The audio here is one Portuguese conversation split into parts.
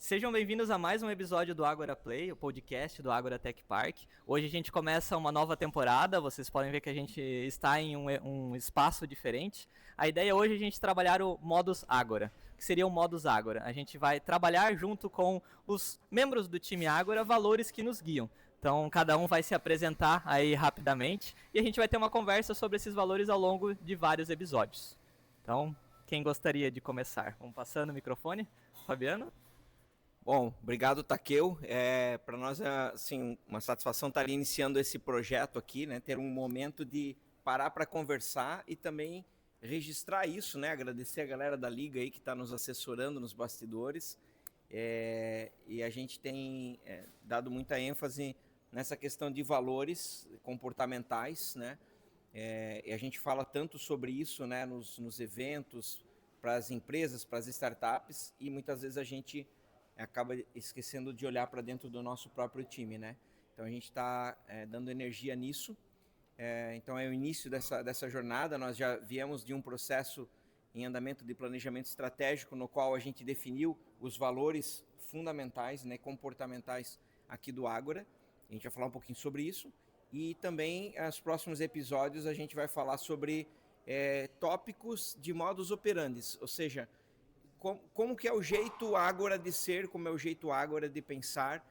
Sejam bem-vindos a mais um episódio do Agora Play, o podcast do Agora Tech Park. Hoje a gente começa uma nova temporada, vocês podem ver que a gente está em um espaço diferente. A ideia hoje é a gente trabalhar o Modus Agora. O que seria o Modus Agora? A gente vai trabalhar junto com os membros do time Agora valores que nos guiam. Então cada um vai se apresentar aí rapidamente e a gente vai ter uma conversa sobre esses valores ao longo de vários episódios. Então, quem gostaria de começar? Vamos passando o microfone. Fabiano? Bom, obrigado, Takeo. Para nós é assim, uma satisfação estar iniciando esse projeto aqui, né? Ter um momento de parar para conversar e também registrar isso, né? Agradecer a galera da Liga aí que está nos assessorando nos bastidores. E a gente tem dado muita ênfase nessa questão de valores comportamentais, né? E a gente fala tanto sobre isso, né? Nos eventos, para as empresas, para as startups, e muitas vezes a gente acaba esquecendo de olhar para dentro do nosso próprio time, né? Então a gente está dando energia nisso. Então é o início dessa jornada. Nós já viemos de um processo em andamento de planejamento estratégico, no qual a gente definiu os valores fundamentais, né, comportamentais aqui do Agora. A gente vai falar um pouquinho sobre isso. E também, nos próximos episódios, a gente vai falar sobre tópicos de modus operandi, ou seja, como que é o jeito Agora de ser, como é o jeito Agora de pensar,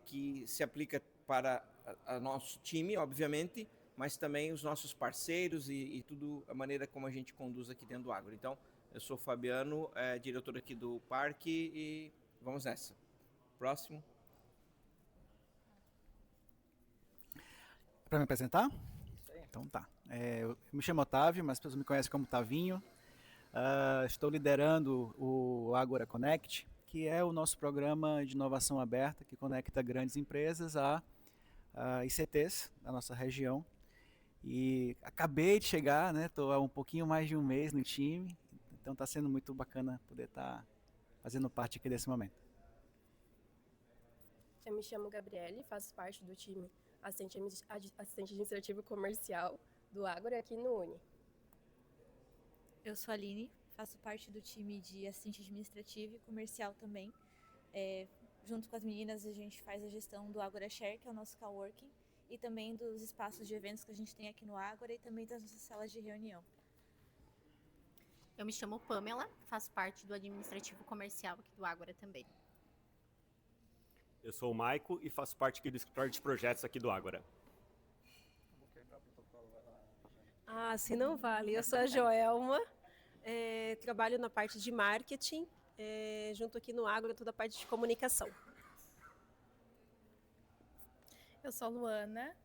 que se aplica para o nosso time, obviamente, mas também os nossos parceiros e tudo, a maneira como a gente conduz aqui dentro do Agora. Então, eu sou o Fabiano, diretor aqui do parque, e vamos nessa. Próximo. Para me apresentar? Então tá. Eu me chamo Otávio, mas as pessoas me conhecem como Tavinho. Estou liderando o Agora Connect, que é o nosso programa de inovação aberta que conecta grandes empresas a ICTs da nossa região. E acabei de chegar, né? Estou há um pouquinho mais de um mês no time, então está sendo muito bacana poder estar fazendo parte aqui desse momento. Eu me chamo Gabriele, faço parte do time assistente administrativo comercial do Agora aqui no Uni. Eu sou a Aline, faço parte do time de assistente administrativo e comercial também. Junto com as meninas, a gente faz a gestão do Agora Share, que é o nosso coworking, e também dos espaços de eventos que a gente tem aqui no Agora e também das nossas salas de reunião. Eu me chamo Pamela, faço parte do administrativo comercial aqui do Agora também. Eu sou o Maico e faço parte aqui do escritório de projetos aqui do Agora. Se não vale. Eu sou a Joelma, trabalho na parte de marketing, junto aqui no Agora, toda a parte de comunicação. Eu sou a Luana,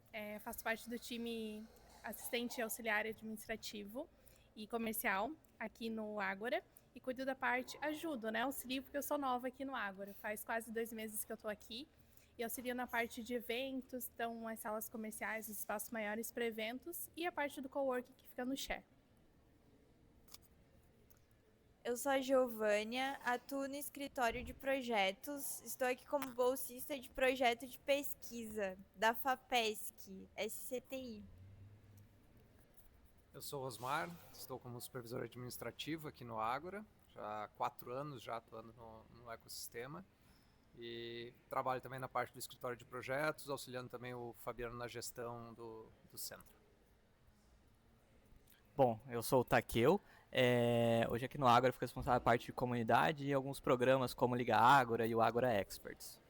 faço parte do time assistente auxiliar administrativo e comercial aqui no Agora e cuido da parte, ajudo, né, auxilio porque eu sou nova aqui no Agora, faz quase 2 meses que eu estou aqui e auxilio na parte de eventos, então as salas comerciais, os espaços maiores para eventos e a parte do coworking que fica no Share. Eu sou a Giovânia, atuo no escritório de projetos, estou aqui como bolsista de projeto de pesquisa da FAPESC, SCTI. Eu sou o Osmar, estou como supervisor administrativo aqui no Agora, já há 4 anos já atuando no ecossistema e trabalho também na parte do escritório de projetos, auxiliando também o Fabiano na gestão do centro. Bom, eu sou o Takeo. Hoje aqui no Agora eu fico responsável pela parte de comunidade e alguns programas como Liga Agora e o Agora Experts.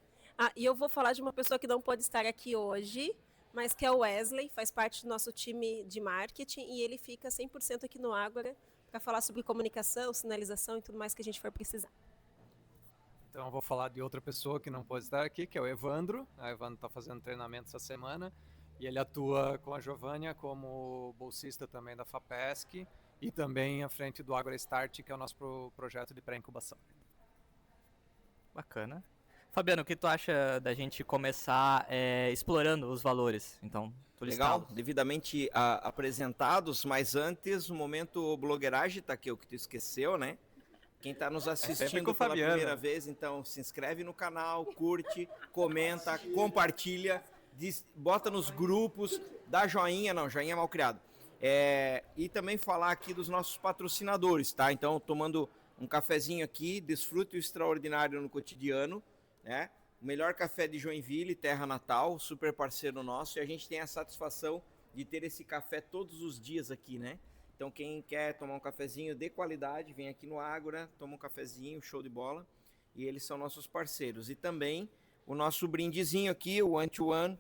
E eu vou falar de uma pessoa que não pode estar aqui hoje, mas que é o Wesley, faz parte do nosso time de marketing e ele fica 100% aqui no Agora para falar sobre comunicação, sinalização e tudo mais que a gente for precisar. Então eu vou falar de outra pessoa que não pode estar aqui, que é o Evandro. O Evandro está fazendo treinamento essa semana e ele atua com a Giovânia como bolsista também da FAPESC e também à frente do Agora Start, que é o nosso projeto de pré-incubação. Bacana. Fabiano, o que tu acha da gente começar explorando os valores? Então, legal, devidamente apresentados, mas antes o momento blogueiragem, tá aqui, o que tu esqueceu, né? Quem está nos assistindo pela primeira vez, então se inscreve no canal, curte, comenta, compartilha, bota nos grupos, dá joinha, não, joinha é mal criado. E também falar aqui dos nossos patrocinadores, tá? Então, tomando um cafezinho aqui, desfrute o extraordinário no cotidiano, né? O melhor café de Joinville, terra natal, super parceiro nosso, e a gente tem a satisfação de ter esse café todos os dias aqui, né? Então quem quer tomar um cafezinho de qualidade, vem aqui no Ágora, toma um cafezinho, show de bola, e eles são nossos parceiros. E também o nosso brindezinho aqui, o One-to-One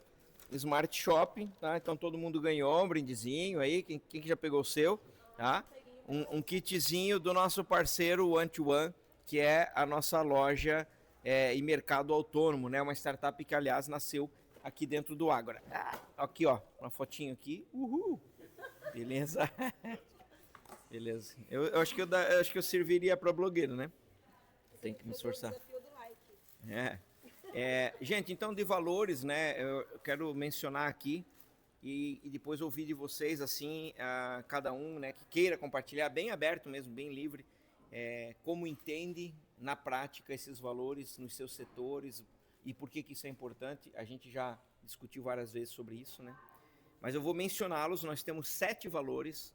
Smart Shopping, tá? Então todo mundo ganhou um brindezinho aí, quem que já pegou o seu, tá? Um kitzinho do nosso parceiro One-to-One, que é a nossa loja e mercado autônomo, né? Uma startup que, aliás, nasceu aqui dentro do Ágora. Aqui, ó, uma fotinho aqui. Uhul! Beleza? Beleza. Eu acho que eu serviria para blogueiro, né? Tem que me esforçar. Gente, então de valores, né? Eu quero mencionar aqui e depois ouvir de vocês, assim, cada um, né, que queira compartilhar, bem aberto mesmo, bem livre, como entende na prática esses valores nos seus setores e por que isso é importante. A gente já discutiu várias vezes sobre isso, né? Mas eu vou mencioná-los. Nós temos 7 valores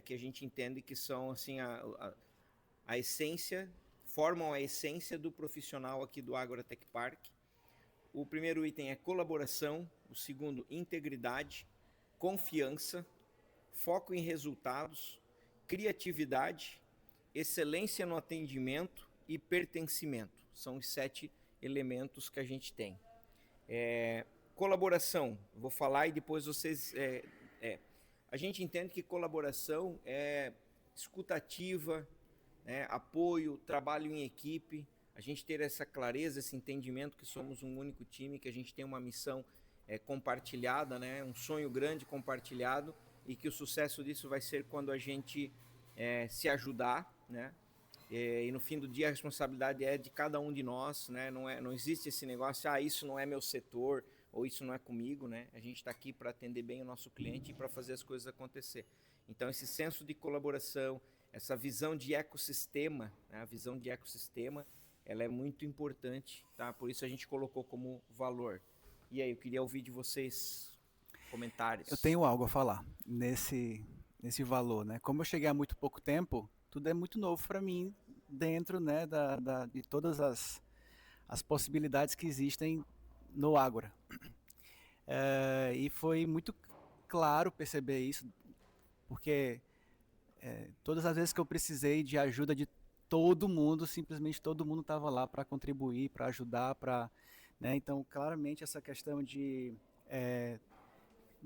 que a gente entende que são, assim, a essência, formam a essência do profissional aqui do Ágora Tech Park. O primeiro item é colaboração, o segundo, integridade, confiança, foco em resultados, criatividade, excelência no atendimento e pertencimento. São os 7 elementos que a gente tem. Colaboração, vou falar e depois vocês... A gente entende que colaboração é escutativa, apoio, trabalho em equipe, a gente ter essa clareza, esse entendimento que somos um único time, que a gente tem uma missão compartilhada, né? Um sonho grande compartilhado, e que o sucesso disso vai ser quando a gente se ajudar, né? E no fim do dia a responsabilidade é de cada um de nós, né? Não existe esse negócio, isso não é meu setor, ou isso não é comigo, né? A gente está aqui para atender bem o nosso cliente e para fazer as coisas acontecer. Então esse senso de colaboração, essa visão de ecossistema, né? A visão de ecossistema, ela é muito importante, tá? Por isso a gente colocou como valor. E aí, eu queria ouvir de vocês comentários. Eu tenho algo a falar nesse valor, né? Como eu cheguei há muito pouco tempo, tudo é muito novo para mim dentro, né, de todas as possibilidades que existem no Ágora. E foi muito claro perceber isso, porque todas as vezes que eu precisei de ajuda de todo mundo, simplesmente todo mundo estava lá para contribuir, para ajudar, né? Então, claramente, essa questão de,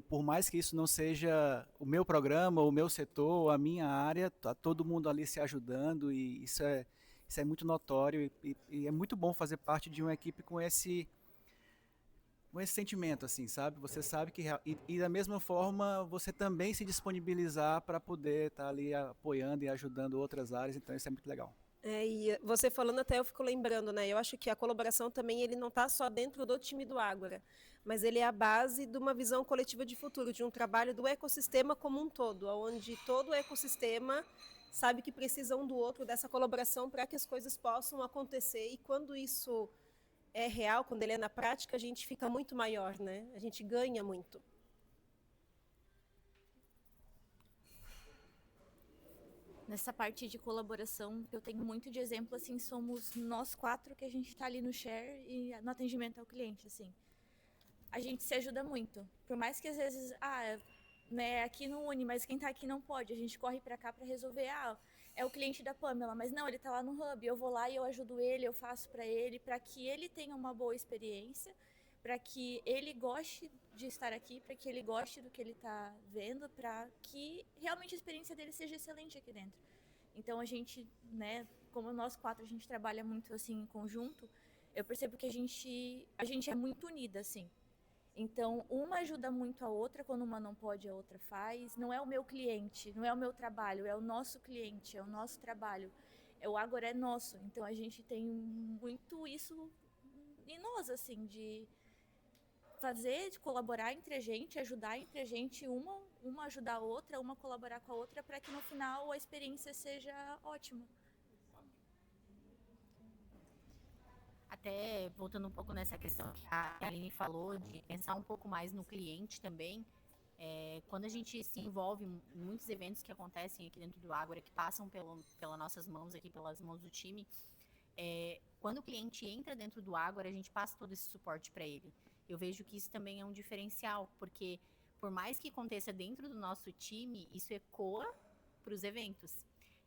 por mais que isso não seja o meu programa, o meu setor, a minha área, tá todo mundo ali se ajudando, e isso é muito notório, e é muito bom fazer parte de uma equipe com esse sentimento, assim, sabe? Você sabe que... E da mesma forma, você também se disponibilizar para poder estar ali apoiando e ajudando outras áreas, então isso é muito legal. E você falando, até eu fico lembrando, né? Eu acho que a colaboração também, ele não está só dentro do time do Ágora, mas ele é a base de uma visão coletiva de futuro, de um trabalho do ecossistema como um todo, onde todo o ecossistema sabe que precisa um do outro, dessa colaboração, para que as coisas possam acontecer, e quando isso é real, quando ele é na prática, a gente fica muito maior, né? A gente ganha muito. Nessa parte de colaboração, eu tenho muito de exemplo, assim, somos nós 4 que a gente está ali no share e no atendimento ao cliente, assim. A gente se ajuda muito. Por mais que às vezes, né, aqui não une, mas quem está aqui não pode, a gente corre para cá para resolver, é o cliente da Pamela, mas não, ele está lá no hub, eu vou lá e eu ajudo ele, eu faço para ele, para que ele tenha uma boa experiência, para que ele goste de estar aqui, para que ele goste do que ele está vendo, para que realmente a experiência dele seja excelente aqui dentro. Então a gente, né, como nós 4 a gente trabalha muito assim em conjunto, eu percebo que a gente é muito unida, assim. Então uma ajuda muito a outra, quando uma não pode a outra faz. Não é o meu cliente, não é o meu trabalho, é o nosso cliente, é o nosso trabalho. O Ágora é nosso, então a gente tem muito isso em nós, assim, de fazer, de colaborar entre a gente, ajudar entre a gente, uma ajudar a outra, uma colaborar com a outra, para que no final a experiência seja ótima. Até voltando um pouco nessa questão que a Aline falou, de pensar um pouco mais no cliente também, Quando a gente se envolve em muitos eventos que acontecem aqui dentro do Ágora, que passam pelas nossas mãos aqui, pelas mãos do time, quando o cliente entra dentro do Ágora, a gente passa todo esse suporte para ele. Eu vejo que isso também é um diferencial, porque por mais que aconteça dentro do nosso time, isso ecoa para os eventos.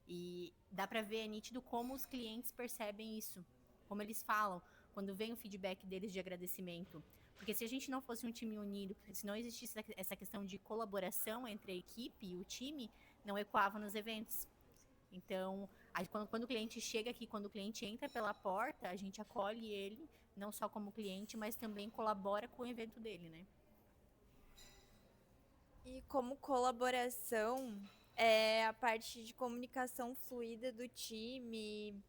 E dá para ver, é nítido como os clientes percebem isso, como eles falam, quando vem o feedback deles de agradecimento. Porque se a gente não fosse um time unido, se não existisse essa questão de colaboração entre a equipe e o time, não ecoava nos eventos. Então, quando o cliente chega aqui, quando o cliente entra pela porta, a gente acolhe ele, não só como cliente, mas também colabora com o evento dele, né? E como colaboração, a parte de comunicação fluida do time.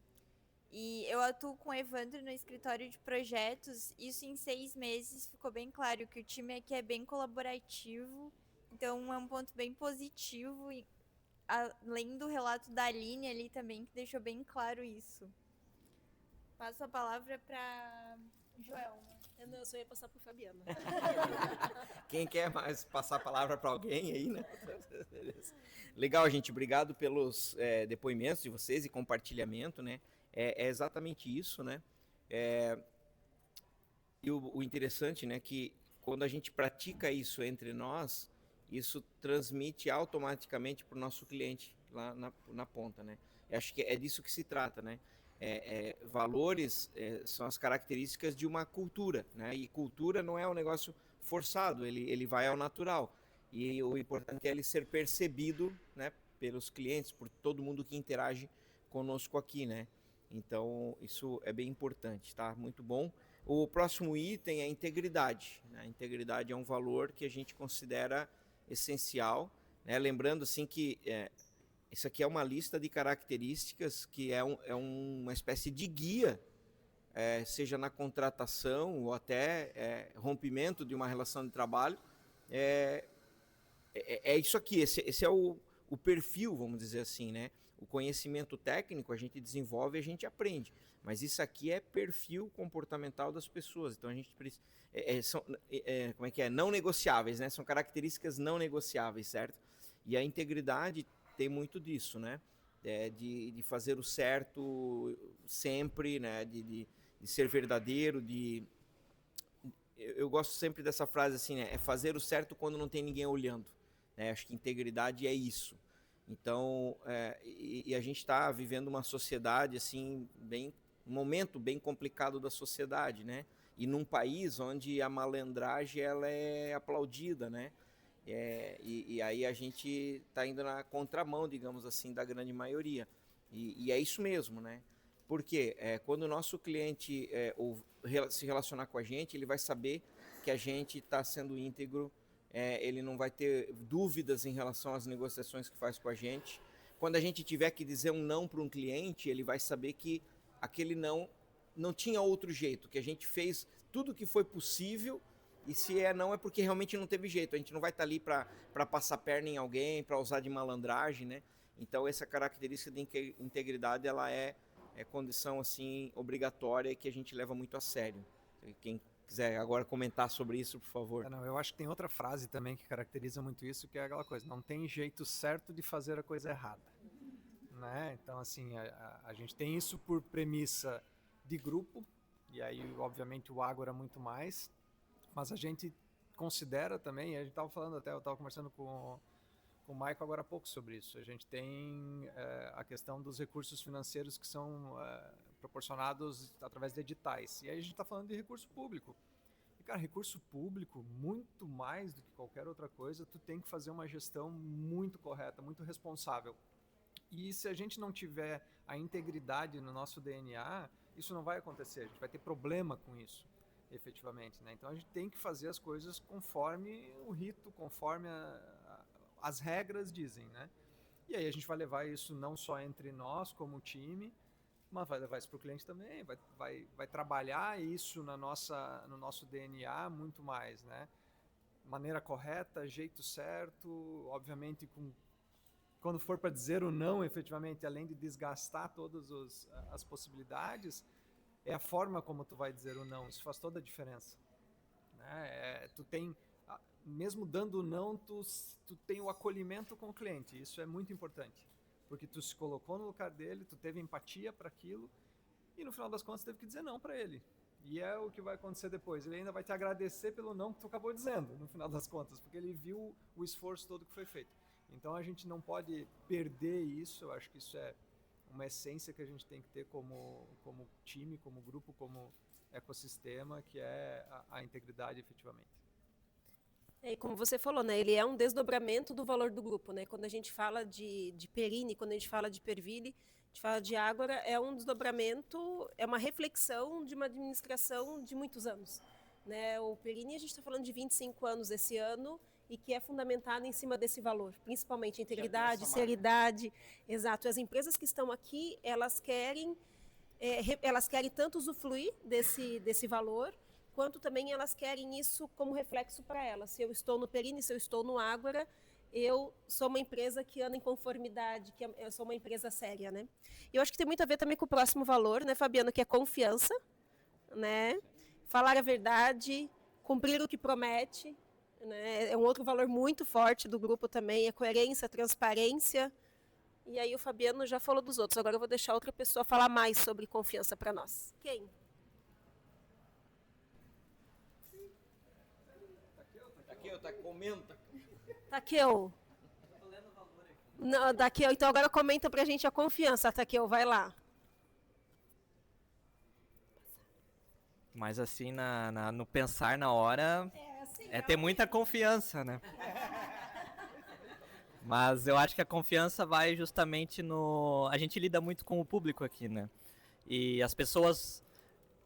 E eu atuo com o Evandro no escritório de projetos. Isso em 6 meses ficou bem claro que o time aqui é bem colaborativo. Então é um ponto bem positivo. E, além do relato da Aline ali também, que deixou bem claro isso. Passo a palavra para Joelma. Eu só ia passar para Fabiana. Quem quer mais passar a palavra para alguém aí, né? Beleza. Legal, gente. Obrigado pelos depoimentos de vocês e compartilhamento, né? É exatamente isso, né? E o interessante, né, que quando a gente pratica isso entre nós, isso transmite automaticamente para o nosso cliente lá na ponta, né? Eu acho que é disso que se trata, né? Valores são as características de uma cultura, né? E cultura não é um negócio forçado, ele vai ao natural. E o importante é ele ser percebido, né, pelos clientes, por todo mundo que interage conosco aqui, né? Então, isso é bem importante, tá? Muito bom. O próximo item é a integridade, né? A integridade é um valor que a gente considera essencial, né? Lembrando, assim, que isso aqui é uma lista de características que é uma espécie de guia, seja na contratação ou até rompimento de uma relação de trabalho. É isso aqui, esse é o perfil, vamos dizer assim, né? O conhecimento técnico a gente desenvolve e a gente aprende, mas isso aqui é perfil comportamental das pessoas. Então a gente precisa, como é que é? Não negociáveis, né? São características não negociáveis, certo? E a integridade tem muito disso, né? De fazer o certo sempre, né? De ser verdadeiro, eu gosto sempre dessa frase assim, né? É fazer o certo quando não tem ninguém olhando, né? Acho que integridade é isso. Então, a gente está vivendo uma sociedade assim, um momento bem complicado da sociedade, né? E num país onde a malandragem ela é aplaudida, né? E aí a gente está indo na contramão, digamos assim, da grande maioria. E é isso mesmo, né? Porque quando o nosso cliente se relacionar com a gente, ele vai saber que a gente está sendo íntegro. Ele não vai ter dúvidas em relação às negociações que faz com a gente. Quando a gente tiver que dizer um não para um cliente, ele vai saber que aquele não tinha outro jeito, que a gente fez tudo o que foi possível, e se não é porque realmente não teve jeito. A gente não vai estar ali para passar perna em alguém, para usar de malandragem, né? Então essa característica de integridade ela é condição assim obrigatória e que a gente leva muito a sério. Quem quiser agora comentar sobre isso, por favor. Eu acho que tem outra frase também que caracteriza muito isso, que é aquela coisa, não tem jeito certo de fazer a coisa errada, né? Então, assim, a gente tem isso por premissa de grupo, e aí, obviamente, o Ágora muito mais, mas a gente considera também, a gente estava falando até, eu estava conversando com o Michael agora há pouco sobre isso, a gente tem a questão dos recursos financeiros que são proporcionados através de editais. E aí a gente está falando de recurso público. E, cara, recurso público, muito mais do que qualquer outra coisa, tu tem que fazer uma gestão muito correta, muito responsável. E se a gente não tiver a integridade no nosso DNA, isso não vai acontecer. A gente vai ter problema com isso, efetivamente, né? Então a gente tem que fazer as coisas conforme o rito, conforme as regras dizem, né? E aí a gente vai levar isso não só entre nós como time, mas vai levar isso para o cliente também, vai trabalhar isso no nosso DNA muito mais, né? Maneira correta, jeito certo, obviamente quando for para dizer o não, efetivamente, além de desgastar todas as possibilidades, é a forma como tu vai dizer o não, isso faz toda a diferença, né? mesmo dando não, tu tem o acolhimento com o cliente. Isso é muito importante, porque tu se colocou no lugar dele, tu teve empatia para aquilo e no final das contas teve que dizer não para ele. E é o que vai acontecer depois. Ele ainda vai te agradecer pelo não que tu acabou dizendo, no final das contas, porque ele viu o esforço todo que foi feito. Então a gente não pode perder isso. Eu acho que isso é uma essência que a gente tem que ter como time, como grupo, como ecossistema, que é a integridade efetivamente. E como você falou, né, ele é um desdobramento do valor do grupo, né? Quando a gente fala de Perini, quando a gente fala de Perville, a gente fala de Ágora, é um desdobramento, é uma reflexão de uma administração de muitos anos, né? O Perini, a gente está falando de 25 anos esse ano e que é fundamentado em cima desse valor, principalmente integridade, seriedade, exato. As empresas que estão aqui, elas querem tanto usufruir desse valor, quanto também elas querem isso como reflexo para elas. Se eu estou no Perini, se eu estou no Ágora, eu sou uma empresa que anda em conformidade, eu sou uma empresa séria, né? E eu acho que tem muito a ver também com o próximo valor, né, Fabiano, que é confiança, né? Falar a verdade, cumprir o que promete, né? É um outro valor muito forte do grupo também, a coerência, a transparência. E aí o Fabiano já falou dos outros, agora eu vou deixar outra pessoa falar mais sobre confiança para nós. Quem? Tá comenta. Taqueu. Não, Taqueu, então agora comenta pra gente a confiança, Taqueu, vai lá. Mas assim, no pensar na hora, é ter muita confiança, né? Mas eu acho que a confiança vai justamente no... A gente lida muito com o público aqui, né? E as pessoas,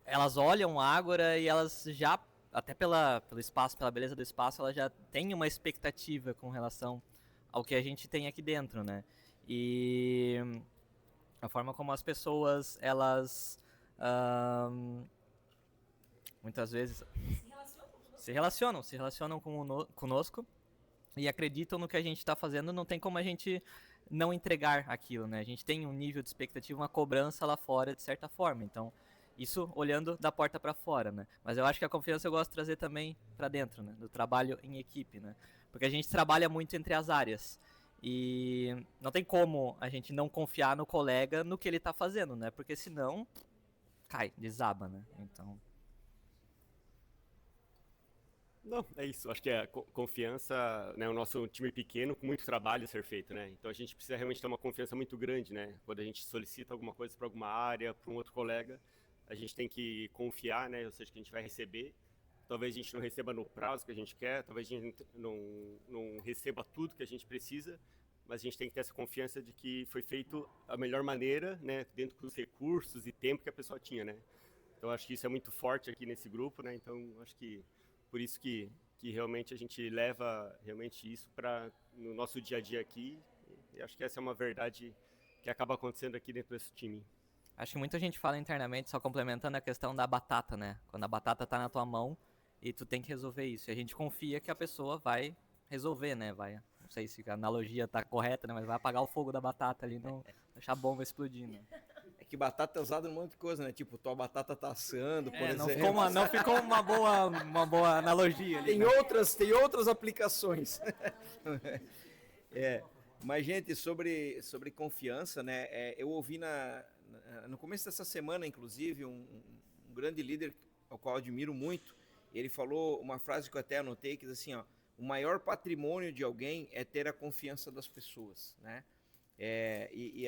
elas olham a Ágora e elas já, até pelo espaço, pela beleza do espaço, elas já têm uma expectativa com relação ao que a gente tem aqui dentro, né? E a forma como as pessoas, elas... muitas vezes se relacionam conosco e acreditam no que a gente está fazendo. Não tem como a gente não entregar aquilo, né? A gente tem um nível de expectativa, uma cobrança lá fora, de certa forma. Então, isso olhando da porta para fora, né? Mas eu acho que a confiança eu gosto de trazer também para dentro, né? Do trabalho em equipe, né? Porque a gente trabalha muito entre as áreas. E não tem como a gente não confiar no colega no que ele está fazendo, né? Porque senão cai, desaba, né? Então... Não, é isso. Acho que a confiança, né, o nosso time pequeno, com muito trabalho a ser feito, né? Então a gente precisa realmente ter uma confiança muito grande, né? Quando a gente solicita alguma coisa para alguma área, para um outro colega, a gente tem que confiar, né? Ou seja, que a gente vai receber. Talvez a gente não receba no prazo que a gente quer, talvez a gente não receba tudo que a gente precisa, mas a gente tem que ter essa confiança de que foi feito da melhor maneira, né? Dentro dos recursos e tempo que a pessoa tinha, né? Então acho que isso é muito forte aqui nesse grupo, né? Então acho que por isso que realmente a gente leva realmente isso para no nosso dia a dia aqui. E acho que essa é uma verdade que acaba acontecendo aqui dentro desse time. Acho que muita gente fala internamente, só complementando a questão da batata, né? Quando a batata tá na tua mão e tu tem que resolver isso. E a gente confia que a pessoa vai resolver, né? Não sei se a analogia tá correta, né? Mas vai apagar o fogo da batata ali, não deixar a bomba explodir, né? É que batata é usada em um monte de coisa, né? Tipo, tua batata tá assando, por não exemplo. Não ficou uma boa analogia ali. Tem, né? tem outras aplicações. Mas, gente, sobre confiança, né? Eu ouvi no começo dessa semana, inclusive, um grande líder ao qual eu admiro muito. Ele falou uma frase que eu até anotei, que diz assim, ó: o maior patrimônio de alguém é ter a confiança das pessoas, né?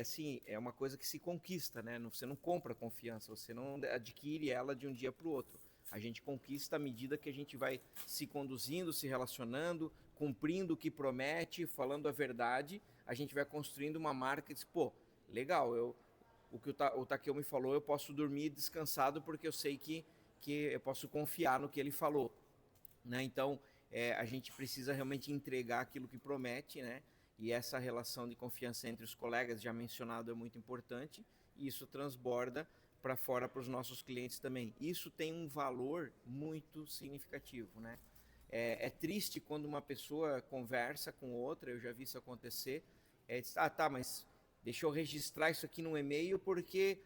Assim, é uma coisa que se conquista, né? Você não compra confiança, você não adquire ela de um dia para o outro. A gente conquista à medida que a gente vai se conduzindo, se relacionando, cumprindo o que promete, falando a verdade. A gente vai construindo uma marca e diz, pô, legal, o que o Takeo me falou, eu posso dormir descansado porque eu sei que eu posso confiar no que ele falou, né? Então, a gente precisa realmente entregar aquilo que promete, né? E essa relação de confiança entre os colegas, já mencionado, é muito importante, e isso transborda para fora para os nossos clientes também. Isso tem um valor muito significativo, né? É triste quando uma pessoa conversa com outra, eu já vi isso acontecer, diz, mas deixa eu registrar isso aqui no e-mail porque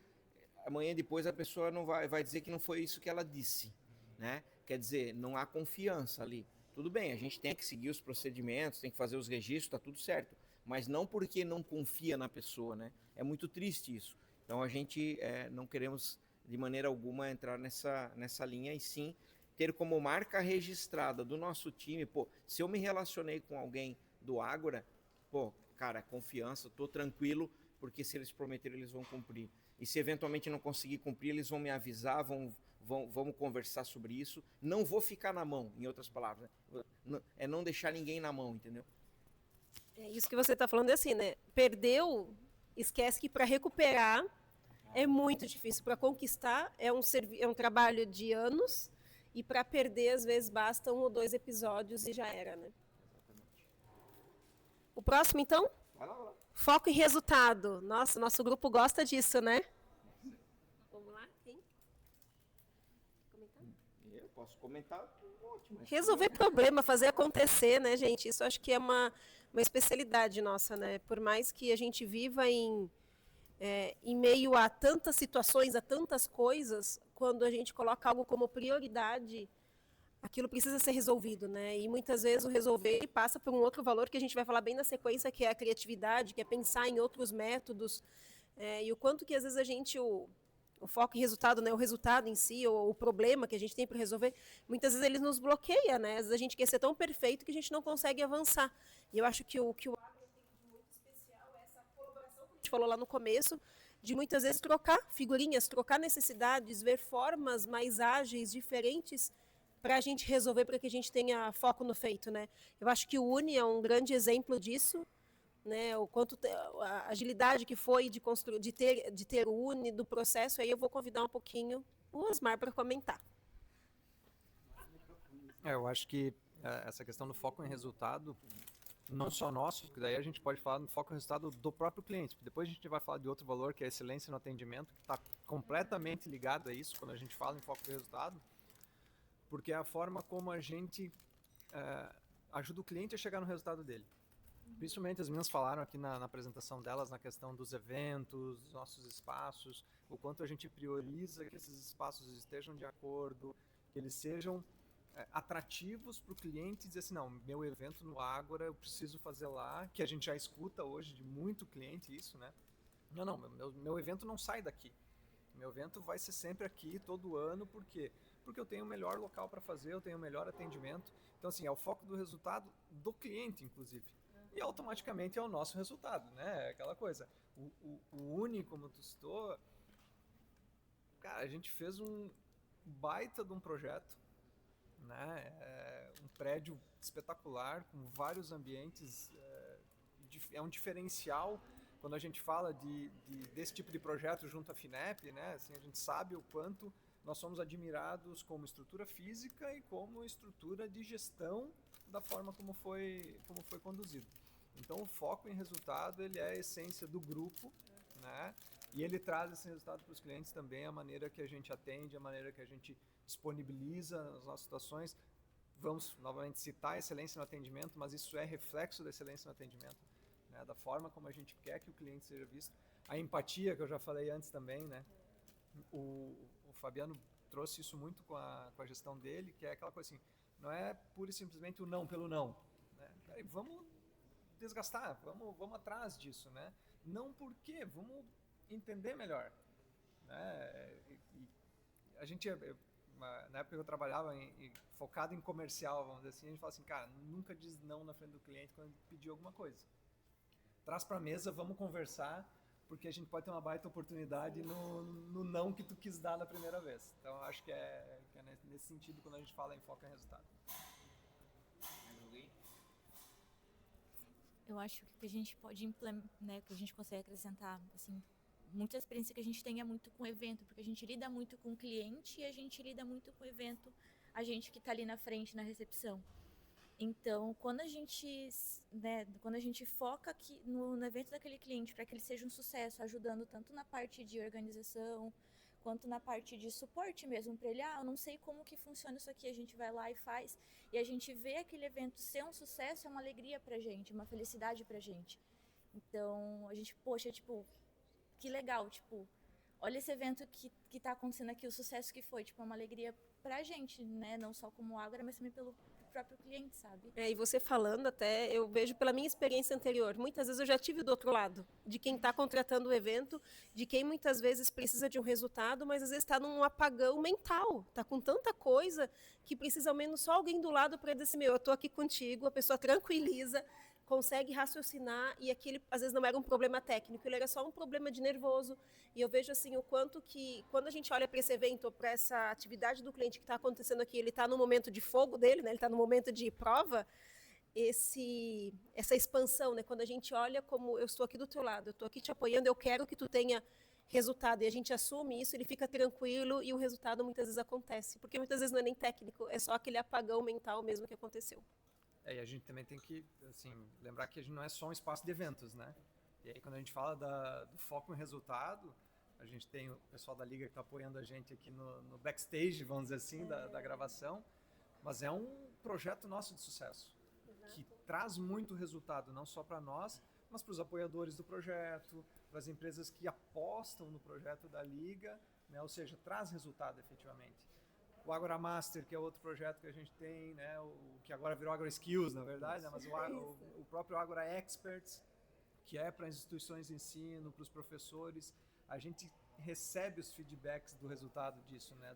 amanhã depois a pessoa não vai dizer que não foi isso que ela disse, né? Quer dizer, não há confiança ali. tudo bem, a gente tem que seguir os procedimentos, tem que fazer os registros, tá tudo certo. Mas não porque não confia na pessoa, né? É muito triste isso. Então a gente não queremos de maneira alguma entrar nessa linha, e sim ter como marca registrada do nosso time, pô, se eu me relacionei com alguém do Ágora, pô, cara, confiança, tô tranquilo, porque se eles prometeram, eles vão cumprir. E se eventualmente não conseguir cumprir, eles vão me avisar, vamos conversar sobre isso. Não vou ficar na mão, em outras palavras. É não deixar ninguém na mão, entendeu? É isso que você está falando, é assim, né? Perdeu, esquece que para recuperar é muito difícil. Para conquistar é um trabalho de anos, e para perder, às vezes, basta 1 ou 2 episódios e já era, né? O próximo, então? Vai lá. Foco em resultado. Nossa, nosso grupo gosta disso, né? Vamos lá, quem? Comentar? Eu posso comentar, ótimo. Resolver problema, fazer acontecer, né, gente? Isso acho que é uma especialidade nossa, né? Por mais que a gente viva em meio a tantas situações, a tantas coisas, quando a gente coloca algo como prioridade, aquilo precisa ser resolvido, né? E muitas vezes o resolver passa por um outro valor que a gente vai falar bem na sequência, que é a criatividade, que é pensar em outros métodos, e o quanto que às vezes a gente, o foco em resultado, né, o resultado em si, ou o problema que a gente tem para resolver, muitas vezes ele nos bloqueia, né? Às vezes a gente quer ser tão perfeito que a gente não consegue avançar. E eu acho que o Agro tem de muito especial é essa colaboração que a gente falou lá no começo, de muitas vezes trocar figurinhas, trocar necessidades, ver formas mais ágeis, diferentes, para a gente resolver, para que a gente tenha foco no feito, né? Eu acho que o Uni é um grande exemplo disso, né? O quanto a agilidade que foi de construir, de ter o Uni do processo. Aí eu vou convidar um pouquinho o Osmar para comentar. Eu acho que essa questão do foco em resultado, não só nosso, porque daí a gente pode falar no foco em resultado do próprio cliente. Depois a gente vai falar de outro valor, que é a excelência no atendimento, que está completamente ligado a isso quando a gente fala em foco em resultado, porque é a forma como a gente ajuda o cliente a chegar no resultado dele. Principalmente as meninas falaram aqui na apresentação delas na questão dos eventos, dos nossos espaços, o quanto a gente prioriza que esses espaços estejam de acordo, que eles sejam atrativos para o cliente dizer assim, não, meu evento no Ágora eu preciso fazer lá, que a gente já escuta hoje de muito cliente isso, né? Não, meu evento não sai daqui. Meu evento vai ser sempre aqui, todo ano, por quê? Porque eu tenho o melhor local para fazer, eu tenho o melhor atendimento. Então, assim, é o foco do resultado do cliente, inclusive. E automaticamente é o nosso resultado, né? Aquela coisa. O Uni, como tu citou, cara, a gente fez um baita de um projeto, né? Um prédio espetacular, com vários ambientes, é um diferencial quando a gente fala desse tipo de projeto junto à FINEP, né? Assim, a gente sabe o quanto nós somos admirados como estrutura física e como estrutura de gestão da forma como foi conduzido. Então o foco em resultado, ele é a essência do grupo, né? E ele traz esse resultado para os clientes também, a maneira que a gente atende, a maneira que a gente disponibiliza as nossas situações. Vamos novamente citar a excelência no atendimento, mas isso é reflexo da excelência no atendimento, né? Da forma como a gente quer que o cliente seja visto. A empatia, que eu já falei antes também, né? O Fabiano trouxe isso muito com a gestão dele, que é aquela coisa assim, não é pura e simplesmente o não pelo não, né? Peraí, vamos desgastar, vamos atrás disso, né? Não por quê, vamos entender melhor, né? E a gente, na época que eu trabalhava focado em comercial, vamos dizer assim, a gente fala assim, cara, nunca diz não na frente do cliente quando ele pedir alguma coisa. Traz pra mesa, vamos conversar, porque a gente pode ter uma baita oportunidade no não que tu quis dar na primeira vez. Então, acho que é nesse sentido quando a gente fala em foco em resultado. Eu acho que o que a gente pode implementar, né, que a gente consegue acrescentar, assim, muita experiência que a gente tem é muito com o evento, porque a gente lida muito com o cliente e a gente lida muito com o evento, a gente que está ali na frente, na recepção. Então, quando a gente foca aqui no evento daquele cliente para que ele seja um sucesso, ajudando tanto na parte de organização, quanto na parte de suporte mesmo, para ele, eu não sei como que funciona isso aqui, a gente vai lá e faz, e a gente vê aquele evento ser um sucesso, é uma alegria pra gente, uma felicidade pra gente. Então, a gente, poxa, tipo, que legal, tipo, olha esse evento que tá acontecendo aqui, o sucesso que foi, tipo, é uma alegria pra gente, né, não só como Ágora, mas também próprio cliente, sabe? E você falando até, eu vejo pela minha experiência anterior, muitas vezes eu já tive do outro lado, de quem está contratando o evento, de quem muitas vezes precisa de um resultado, mas às vezes está num apagão mental, está com tanta coisa que precisa ao menos só alguém do lado para dizer assim, eu estou aqui contigo, a pessoa tranquiliza, consegue raciocinar, e aquele às vezes não era um problema técnico, ele era só um problema de nervoso. E eu vejo assim o quanto que, quando a gente olha para esse evento, para essa atividade do cliente que está acontecendo aqui, ele está no momento de fogo dele, né? Ele está no momento de prova, essa expansão, né? Quando a gente olha como eu estou aqui do teu lado, eu estou aqui te apoiando, eu quero que tu tenha resultado, e a gente assume isso, ele fica tranquilo e o resultado muitas vezes acontece, porque muitas vezes não é nem técnico, é só aquele apagão mental mesmo que aconteceu. E a gente também tem que, assim, lembrar que a gente não é só um espaço de eventos, né? E aí quando a gente fala do foco em resultado, a gente tem o pessoal da Liga que está apoiando a gente aqui no backstage, vamos dizer assim, da gravação, mas é um projeto nosso de sucesso, que traz muito resultado, não só para nós, mas para os apoiadores do projeto, para as empresas que apostam no projeto da Liga, né? Ou seja, traz resultado efetivamente. O Agora Master, que é outro projeto que a gente tem, né, que agora virou Agora Skills, na verdade, né, mas o próprio Agora Experts, que é para as instituições de ensino, para os professores, a gente recebe os feedbacks do resultado disso, né,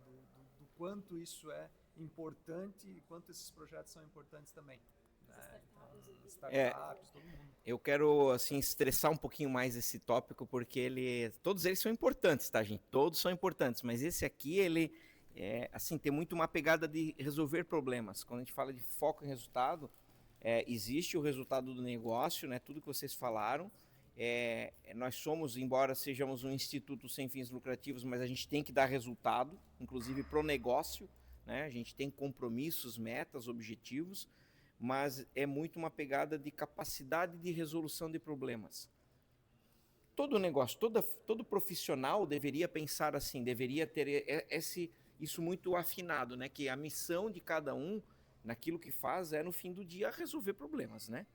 do quanto isso é importante e quanto esses projetos são importantes também. Né? Então, startups, todo mundo. Eu quero, assim, estressar um pouquinho mais esse tópico, porque todos eles são importantes, tá, gente? Todos são importantes, mas esse aqui, ele... assim, tem muito uma pegada de resolver problemas. Quando a gente fala de foco em resultado, existe o resultado do negócio, né? Tudo que vocês falaram. Nós somos, embora sejamos um instituto sem fins lucrativos, mas a gente tem que dar resultado, inclusive para o negócio, né? A gente tem compromissos, metas, objetivos, mas é muito uma pegada de capacidade de resolução de problemas. Todo negócio, todo profissional deveria pensar assim, deveria ter isso muito afinado, né? Que a missão de cada um, naquilo que faz, no fim do dia, resolver problemas, né?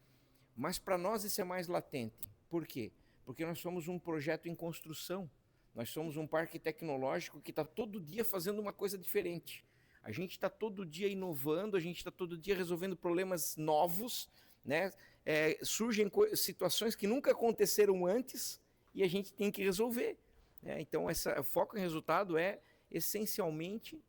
Mas para nós isso é mais latente. Por quê? Porque nós somos um projeto em construção. Nós somos um parque tecnológico que está todo dia fazendo uma coisa diferente. A gente está todo dia inovando, a gente está todo dia resolvendo problemas novos, né? Surgem situações que nunca aconteceram antes e a gente tem que resolver. Né? Então, o foco em resultado é essencialmente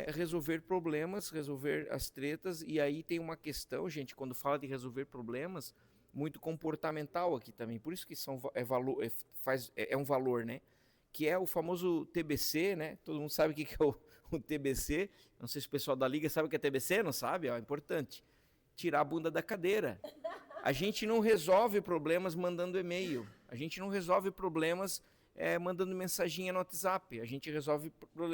resolver problemas, resolver as tretas, e aí tem uma questão, gente, quando fala de resolver problemas, muito comportamental aqui também, por isso que é um valor, né? Que é o famoso TBC, né? Todo mundo sabe o que é o TBC, não sei se o pessoal da Liga sabe o que é TBC, não sabe? É importante, tirar a bunda da cadeira. A gente não resolve problemas mandando e-mail, a gente não resolve problemas mandando mensaginha no WhatsApp. A gente resolve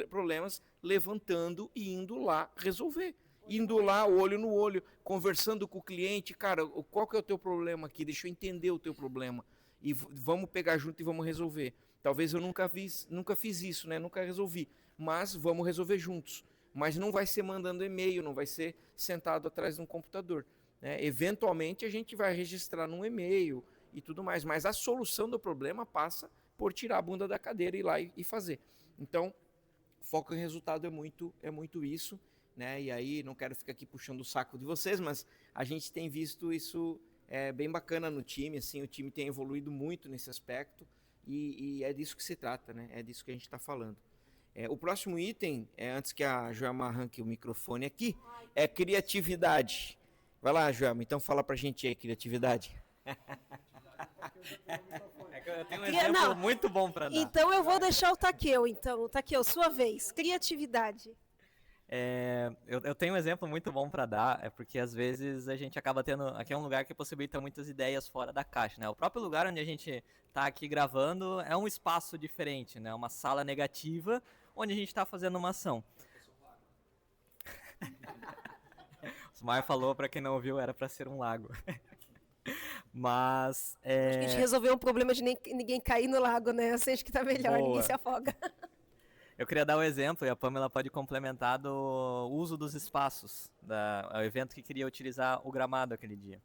problemas levantando e indo lá resolver. Indo lá, olho no olho, conversando com o cliente. Cara, qual que é o teu problema aqui? Deixa eu entender o teu problema. E vamos pegar junto e vamos resolver. Talvez eu nunca fiz isso, né? Nunca resolvi. Mas vamos resolver juntos. Mas não vai ser mandando e-mail, não vai ser sentado atrás de um computador. Né? Eventualmente a gente vai registrar num e-mail e tudo mais. Mas a solução do problema passa por tirar a bunda da cadeira e ir lá e fazer. Então, foco em resultado é muito isso, né? E aí, não quero ficar aqui puxando o saco de vocês, mas a gente tem visto isso bem bacana no time, assim, o time tem evoluído muito nesse aspecto e é disso que se trata, né? É disso que a gente está falando. O próximo item, antes que a Joelma arranque o microfone aqui, é criatividade. Vai lá, Joelma, então fala pra gente aí, criatividade. Eu tenho um exemplo muito bom para dar. Então eu vou deixar o Takeo, então. Takeo, sua vez. Criatividade. Eu tenho um exemplo muito bom para dar, porque às vezes a gente acaba tendo... Aqui é um lugar que possibilita muitas ideias fora da caixa, né? O próprio lugar onde a gente está aqui gravando é um espaço diferente, né? Uma sala negativa onde a gente está fazendo uma ação. O Sumar falou, para quem não ouviu, era para ser um lago. Mas Acho que a gente resolveu um problema de ninguém cair no lago, né? Eu sei que tá melhor, Boa. Ninguém se afoga. Eu queria dar um exemplo, e a Pamela pode complementar, do uso dos espaços, o evento que queria utilizar o gramado aquele dia.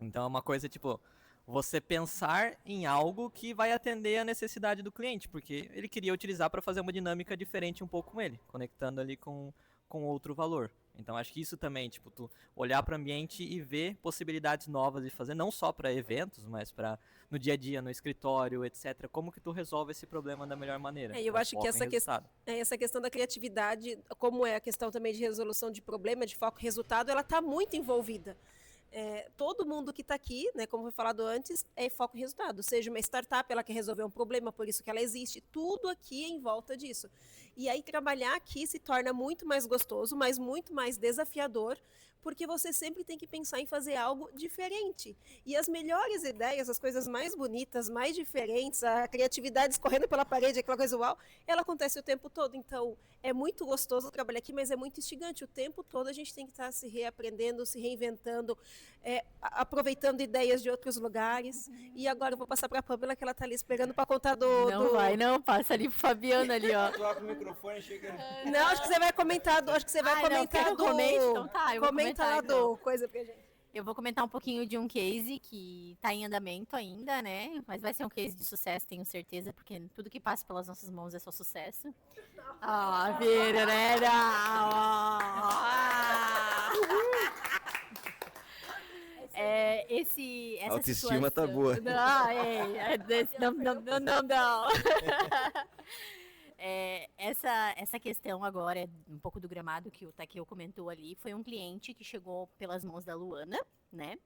Então é uma coisa tipo, você pensar em algo que vai atender a necessidade do cliente, porque ele queria utilizar para fazer uma dinâmica diferente um pouco com ele, conectando ali com outro valor. Então acho que isso também, tipo, tu olhar para o ambiente e ver possibilidades novas de fazer, não só para eventos, mas para no dia a dia, no escritório, etc. Como que tu resolve esse problema da melhor maneira? Eu com acho que foco em resultado. essa questão da criatividade, como é a questão também de resolução de problema, de foco em resultado, ela está muito envolvida. Todo mundo que está aqui, né, como foi falado antes, é foco em resultado. Seja uma startup, ela quer resolver um problema, por isso que ela existe. Tudo aqui é em volta disso. E aí trabalhar aqui se torna muito mais gostoso, mas muito mais desafiador, porque você sempre tem que pensar em fazer algo diferente. E as melhores ideias, as coisas mais bonitas, mais diferentes, a criatividade escorrendo pela parede, aquela coisa uau, ela acontece o tempo todo. Então, é muito gostoso trabalhar aqui, mas é muito instigante. O tempo todo a gente tem que estar se reaprendendo, se reinventando, aproveitando ideias de outros lugares. E agora eu vou passar para a Pamela, que ela está ali esperando para contar Não, passa ali pro Fabiano ali, ó. Troca o microfone, chega. Não, acho que você vai comentar Então tá, eu vou comentar do coisa pra gente. Eu vou comentar um pouquinho de um case que está em andamento ainda, né? Mas vai ser um case de sucesso, tenho certeza, porque tudo que passa pelas nossas mãos é só sucesso. Vira, né? Essa autoestima tá boa. Não. Essa questão agora, um pouco do gramado que o Takeo comentou ali, foi um cliente que chegou pelas mãos da Luana, né?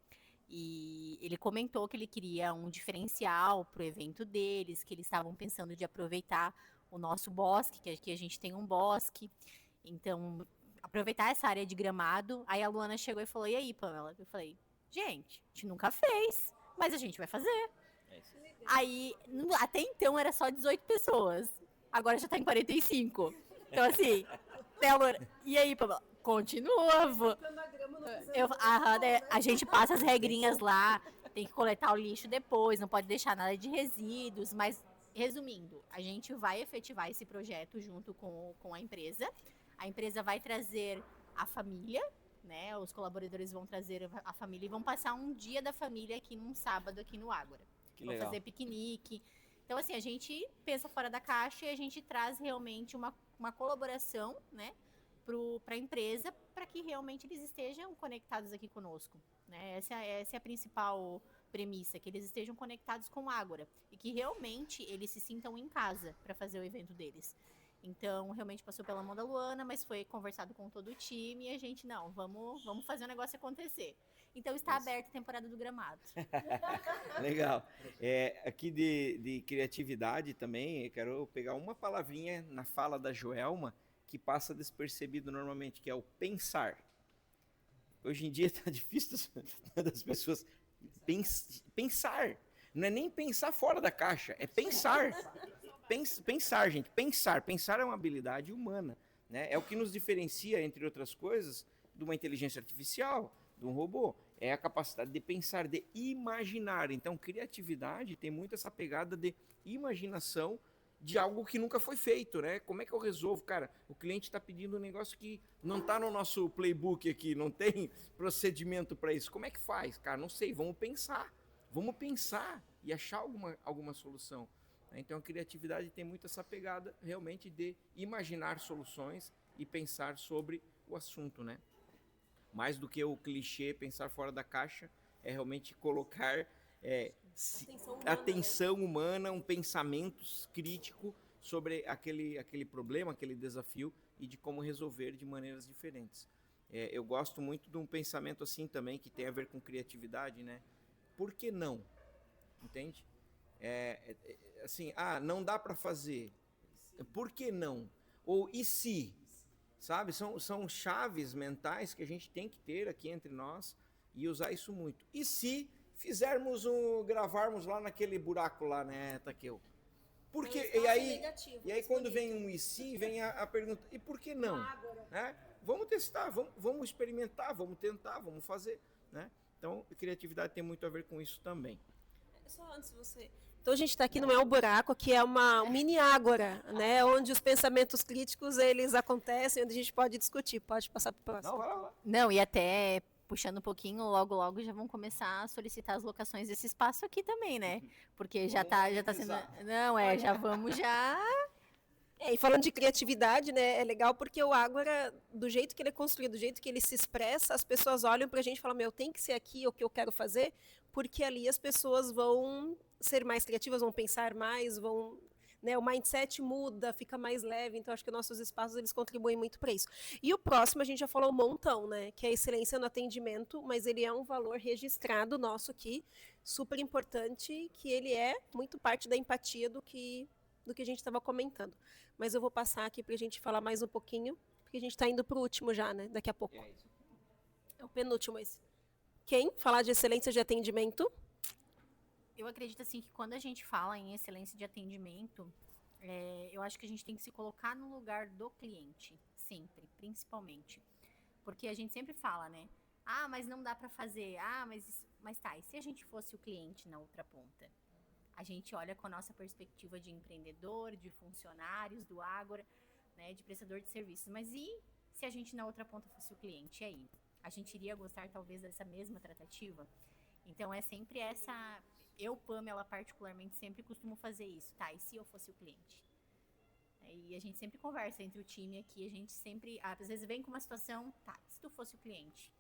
E ele comentou que ele queria um diferencial para o evento deles, que eles estavam pensando de aproveitar o nosso bosque, que aqui a gente tem um bosque. Então, aproveitar essa área de gramado. Aí a Luana chegou e falou, e aí, Pamela? Eu falei, gente, a gente nunca fez, mas a gente vai fazer. Aí, até então, era só 18 pessoas. Agora já tá em 45. Então, assim, e aí, Pamela? Continua. A gente passa as regrinhas lá, tem que coletar o lixo depois, não pode deixar nada de resíduos, mas, resumindo, a gente vai efetivar esse projeto junto com a empresa. A empresa vai trazer a família, né? Os colaboradores vão trazer a família e vão passar um dia da família aqui num sábado aqui no Ágora. Vão fazer piquenique. Então, assim, a gente pensa fora da caixa e a gente traz realmente uma colaboração, né, para a empresa, para que realmente eles estejam conectados aqui conosco, né? Essa é a principal premissa, que eles estejam conectados com o Ágora e que realmente eles se sintam em casa para fazer o evento deles. Então, realmente passou pela mão da Luana, mas foi conversado com todo o time e a gente, vamos fazer o negócio acontecer. Então, está aberta a temporada do gramado. Legal. Aqui de criatividade também, eu quero pegar uma palavrinha na fala da Joelma, que passa despercebido normalmente, que é o pensar. Hoje em dia está difícil das pessoas pensar. Não é nem pensar fora da caixa, é pensar. Pensar, gente, pensar. Pensar é uma habilidade humana, né? É o que nos diferencia, entre outras coisas, de uma inteligência artificial, de um robô. É a capacidade de pensar, de imaginar. Então, criatividade tem muito essa pegada de imaginação de algo que nunca foi feito, né? Como é que eu resolvo? Cara, o cliente está pedindo um negócio que não está no nosso playbook aqui, não tem procedimento para isso. Como é que faz? Cara, não sei, vamos pensar e achar alguma solução. Então, a criatividade tem muito essa pegada realmente de imaginar soluções e pensar sobre o assunto, né? Mais do que o clichê, pensar fora da caixa, é realmente colocar atenção humana, um pensamento crítico sobre aquele problema, aquele desafio e de como resolver de maneiras diferentes. Eu gosto muito de um pensamento assim também, que tem a ver com criatividade, né? Por que não? Entende? Assim, não dá para fazer. Por que não? Ou e se? Sabe? São chaves mentais que a gente tem que ter aqui entre nós e usar isso muito. E se fizermos gravarmos lá naquele buraco lá, né, Takeo? Por que? E aí quando vem um e se, vem a pergunta, e por que não? Né? Vamos testar, vamos experimentar, vamos tentar, vamos fazer, né? Então, a criatividade tem muito a ver com isso também. Só antes você... Então a gente está aqui, não é um buraco, que é um mini ágora, né? Onde os pensamentos críticos eles acontecem, onde a gente pode discutir. Pode passar para o próximo. Não, vai lá. Não, e até puxando um pouquinho, logo já vão começar a solicitar as locações desse espaço aqui também, né? Porque já tá sendo. Não, já vamos já. E falando de criatividade, né, é legal porque o Ágora, do jeito que ele é construído, do jeito que ele se expressa, as pessoas olham pra gente e falam, meu, tem que ser aqui o que eu quero fazer, porque ali as pessoas vão ser mais criativas, vão pensar mais, né, o mindset muda, fica mais leve, então acho que nossos espaços eles contribuem muito para isso. E o próximo a gente já falou um montão, né, que é a excelência no atendimento, mas ele é um valor registrado nosso aqui, super importante, que ele é muito parte da empatia do que a gente estava comentando. Mas eu vou passar aqui para a gente falar mais um pouquinho, porque a gente está indo para o último já, né? Daqui a pouco. É o penúltimo esse. Quem? Falar de excelência de atendimento? Eu acredito assim que quando a gente fala em excelência de atendimento, eu acho que a gente tem que se colocar no lugar do cliente, sempre, principalmente. Porque a gente sempre fala, né? Ah, mas não dá para fazer. Ah, mas tá, e se a gente fosse o cliente na outra ponta? A gente olha com a nossa perspectiva de empreendedor, de funcionários, do Ágora, né, de prestador de serviços. Mas e se a gente na outra ponta fosse o cliente? E aí? A gente iria gostar talvez dessa mesma tratativa? Então é sempre essa... Eu, Pamela, particularmente, sempre costumo fazer isso. Tá, e se eu fosse o cliente? E a gente sempre conversa entre o time aqui, a gente sempre... Às vezes vem com uma situação, tá, se tu fosse o cliente,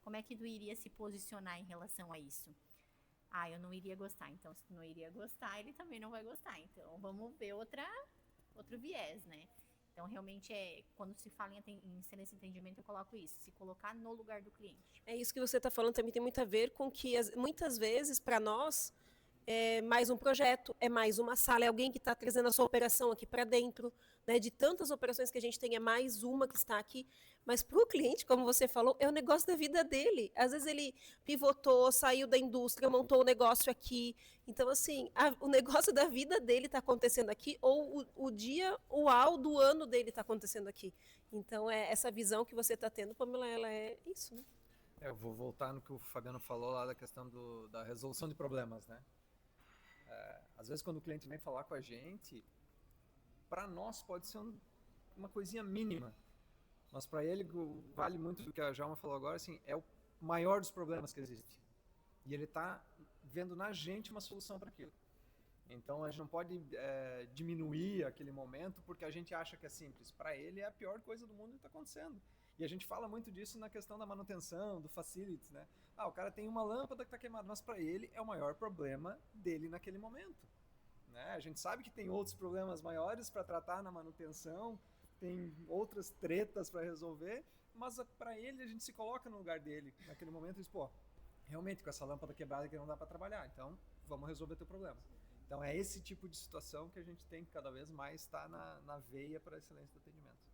como é que tu iria se posicionar em relação a isso? Ah, eu não iria gostar. Então, se tu não iria gostar, ele também não vai gostar. Então, vamos ver outro viés, né? Então, realmente, quando se fala em excelência de atendimento, eu coloco isso. Se colocar no lugar do cliente. É isso que você está falando também tem muito a ver com que, muitas vezes, para nós, é mais um projeto, é mais uma sala, é alguém que está trazendo a sua operação aqui para dentro, né? De tantas operações que a gente tem, é mais uma que está aqui. Mas para o cliente, como você falou, é o negócio da vida dele. Às vezes ele pivotou, saiu da indústria, montou um negócio aqui. Então, assim, o negócio da vida dele está acontecendo aqui, ou o dia uau do ano dele está acontecendo aqui. Então, essa visão que você está tendo, Pamela, ela é isso, né? Eu vou voltar no que o Fabiano falou lá da questão da resolução de problemas, né? Às vezes, quando o cliente vem falar com a gente, para nós pode ser uma coisinha mínima. Mas para ele vale muito do que a Jalma falou agora, assim, é o maior dos problemas que existe. E ele está vendo na gente uma solução para aquilo. Então a gente não pode diminuir aquele momento porque a gente acha que é simples. Para ele é a pior coisa do mundo que está acontecendo. E a gente fala muito disso na questão da manutenção, do facilities, né? Ah, o cara tem uma lâmpada que está queimada, mas para ele é o maior problema dele naquele momento. Né? A gente sabe que tem outros problemas maiores para tratar na manutenção, tem outras tretas para resolver, mas para ele a gente se coloca no lugar dele naquele momento e diz, pô, realmente com essa lâmpada quebrada que não dá para trabalhar, então vamos resolver teu problema. Então é esse tipo de situação que a gente tem que cada vez mais estar na veia para a excelência do atendimento.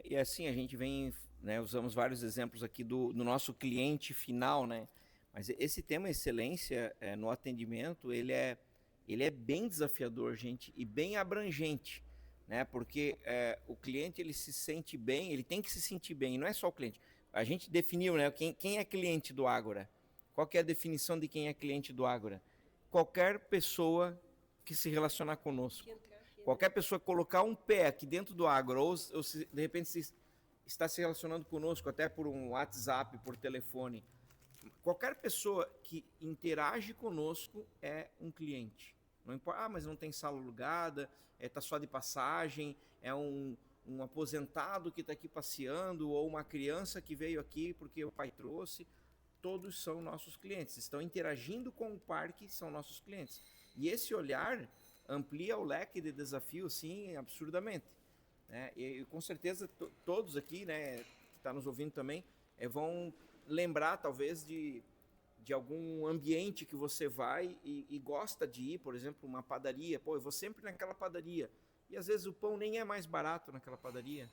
E assim, a gente vem, né, usamos vários exemplos aqui do nosso cliente final, né? Mas esse tema excelência no atendimento, ele é bem desafiador, gente, e bem abrangente. Né? Porque o cliente ele se sente bem, ele tem que se sentir bem, e não é só o cliente. A gente definiu, né, quem é cliente do Ágora. Qual que é a definição de quem é cliente do Ágora? Qualquer pessoa que se relacionar conosco. Qualquer pessoa que colocar um pé aqui dentro do Ágora, ou se, de repente se está se relacionando conosco até por um WhatsApp, por telefone. Qualquer pessoa que interage conosco é um cliente. Não importa, mas não tem sala alugada, está só de passagem, é um aposentado que está aqui passeando, ou uma criança que veio aqui porque o pai trouxe. Todos são nossos clientes, estão interagindo com o parque, são nossos clientes. E esse olhar amplia o leque de desafios, sim, absurdamente. Né? E com certeza todos aqui, né, que estão nos ouvindo também, vão lembrar talvez de algum ambiente que você vai e gosta de ir, por exemplo, uma padaria. Pô, eu vou sempre naquela padaria. E às vezes o pão nem é mais barato naquela padaria.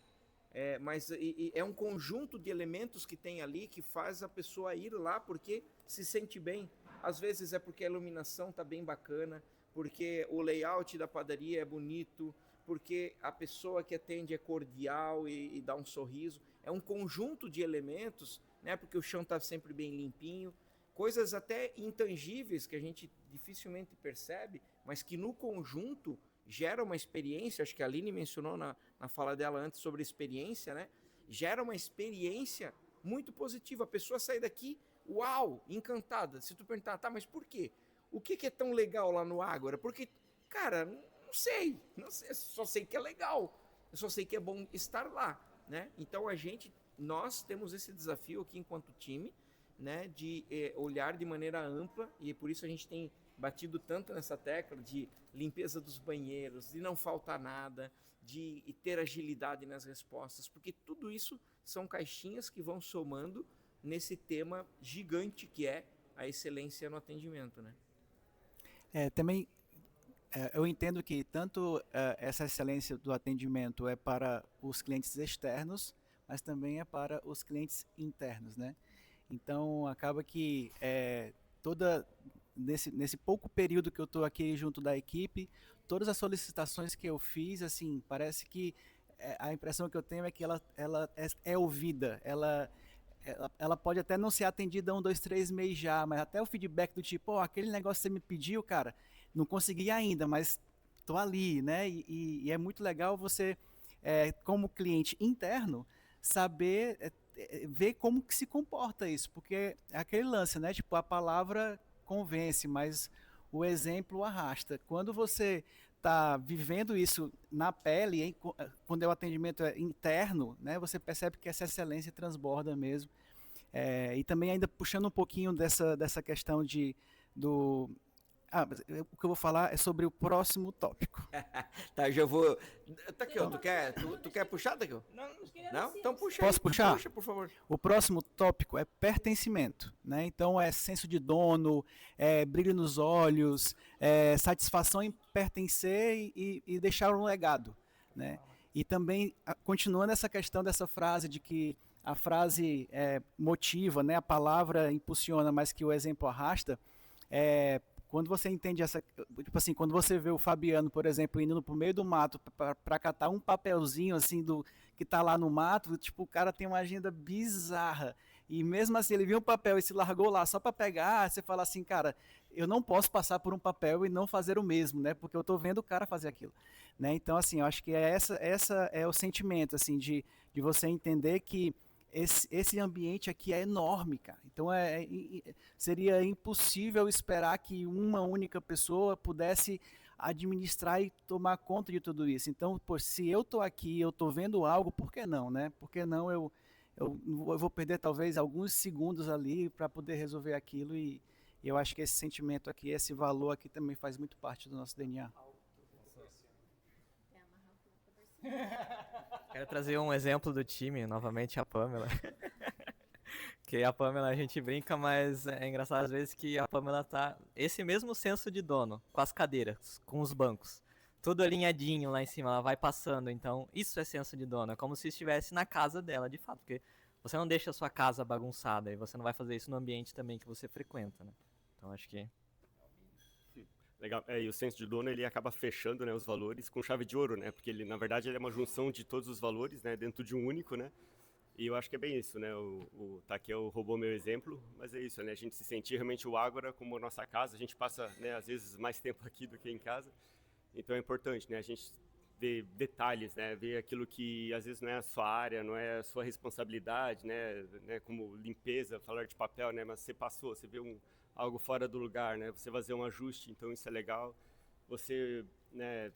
Mas é um conjunto de elementos que tem ali que faz a pessoa ir lá porque se sente bem. Às vezes é porque a iluminação está bem bacana, porque o layout da padaria é bonito, porque a pessoa que atende é cordial e dá um sorriso. É um conjunto de elementos, né? Porque o chão está sempre bem limpinho. Coisas até intangíveis que a gente dificilmente percebe, mas que no conjunto gera uma experiência. Acho que a Aline mencionou na fala dela antes sobre experiência, né? Gera uma experiência muito positiva. A pessoa sai daqui, uau, encantada. Se tu perguntar, tá, mas por quê? O que é tão legal lá no Ágora? Porque, cara, não sei, só sei que é legal. eu só sei que é bom estar lá, né? Então nós temos esse desafio aqui enquanto time, né, de olhar de maneira ampla, e por isso a gente tem batido tanto nessa tecla de limpeza dos banheiros, de não faltar nada, de ter agilidade nas respostas, porque tudo isso são caixinhas que vão somando nesse tema gigante que é a excelência no atendimento, né? Também eu entendo que tanto essa excelência do atendimento é para os clientes externos, mas também é para os clientes internos, né? Então acaba que nesse pouco período que eu estou aqui junto da equipe, todas as solicitações que eu fiz, assim, parece que a impressão que eu tenho é que ela é ouvida, ela pode até não ser atendida 1, 2, 3 meses já, mas até o feedback do tipo, aquele negócio que você me pediu, cara, não consegui ainda, mas estou ali, né? E é muito legal você, como cliente interno, saber ver como que se comporta isso, porque é aquele lance, né? Tipo, a palavra convence, mas o exemplo arrasta. Quando você está vivendo isso na pele, quando o atendimento é interno, né? Você percebe que essa excelência transborda mesmo. E também ainda puxando um pouquinho dessa questão o que eu vou falar é sobre o próximo tópico. Tá, já vou. Takeo, tu quer puxar, Takeo? Não? Então puxa aí. Posso puxar? Puxa, por favor. O próximo tópico é pertencimento, né? Então é senso de dono, brilho nos olhos, satisfação em pertencer e deixar um legado, né? E também, continuando essa questão dessa frase de que a frase motiva, né? A palavra impulsiona, mas que o exemplo arrasta, quando você entende tipo assim, quando você vê o Fabiano, por exemplo, indo pro meio do mato para catar um papelzinho assim que tá lá no mato, tipo, o cara tem uma agenda bizarra. E mesmo assim, ele viu um papel e se largou lá só para pegar, você fala assim, cara, eu não posso passar por um papel e não fazer o mesmo, né? Porque eu tô vendo o cara fazer aquilo, né? Então, assim, eu acho que essa é o sentimento, assim, de você entender que esse ambiente aqui é enorme, cara. Então seria impossível esperar que uma única pessoa pudesse administrar e tomar conta de tudo isso. Então, se eu estou aqui, eu estou vendo algo, por que não, né? Por que não eu vou perder talvez alguns segundos ali para poder resolver aquilo e eu acho que esse sentimento aqui, esse valor aqui também faz muito parte do nosso DNA. Quero trazer um exemplo do time, novamente a Pamela. Que a Pamela a gente brinca, mas é engraçado às vezes que a Pamela tá... Esse mesmo senso de dono, com as cadeiras, com os bancos. Tudo alinhadinho lá em cima, ela vai passando. Então, isso é senso de dono. É como se estivesse na casa dela, de fato. Porque você não deixa a sua casa bagunçada e você não vai fazer isso no ambiente também que você frequenta, né? Então, acho que... Legal. E o senso de dono, ele acaba fechando, né, os valores com chave de ouro, né? Porque ele, na verdade, ele é uma junção de todos os valores, né, dentro de um único, né? E eu acho que é bem isso, né? O Takeo roubou meu exemplo, mas é isso, né? A gente se sentir realmente o Ágora como a nossa casa. A gente passa, né, às vezes mais tempo aqui do que em casa. Então é importante, né? A gente ver detalhes, né? Ver aquilo que às vezes não é a sua área, não é a sua responsabilidade, né? Como limpeza, falar de papel, né? Mas você passou, você vê algo fora do lugar, né? Você fazer um ajuste, então isso é legal. Você, né?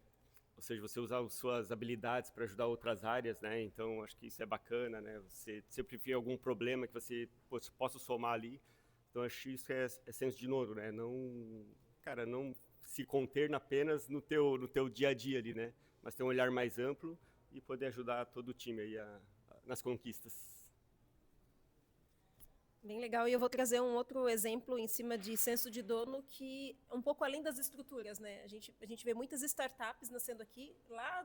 Ou seja, você usar as suas habilidades para ajudar outras áreas, né? Então acho que isso é bacana, né? Você sempre vê algum problema que você possa somar ali. Então acho que isso é senso de dono, né? Não, cara, não se conter apenas no teu dia a dia ali, né? Mas ter um olhar mais amplo e poder ajudar todo o time aí nas conquistas. Bem legal, e eu vou trazer um outro exemplo em cima de senso de dono que é um pouco além das estruturas, né? A gente vê muitas startups nascendo aqui, lá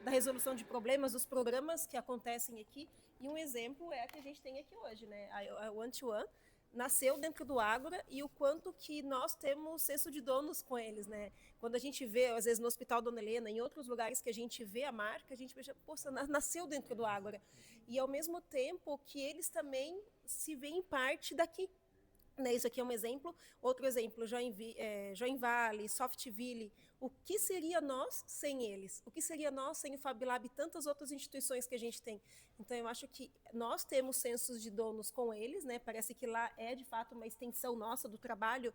da resolução de problemas, dos programas que acontecem aqui, e um exemplo é a que a gente tem aqui hoje, né? A One to One nasceu dentro do Ágora e o quanto que nós temos senso de donos com eles, né? Quando a gente vê, às vezes no Hospital Dona Helena, em outros lugares que a gente vê a marca, a gente pensa, poxa, nasceu dentro do Ágora. E ao mesmo tempo que eles também se veem parte daqui. Né, isso aqui é um exemplo. Outro exemplo, Joinville, Softville. O que seria nós sem eles? O que seria nós sem o FabLab e tantas outras instituições que a gente tem? Então, eu acho que nós temos sensos de donos com eles, né? Parece que lá é, de fato, uma extensão nossa do trabalho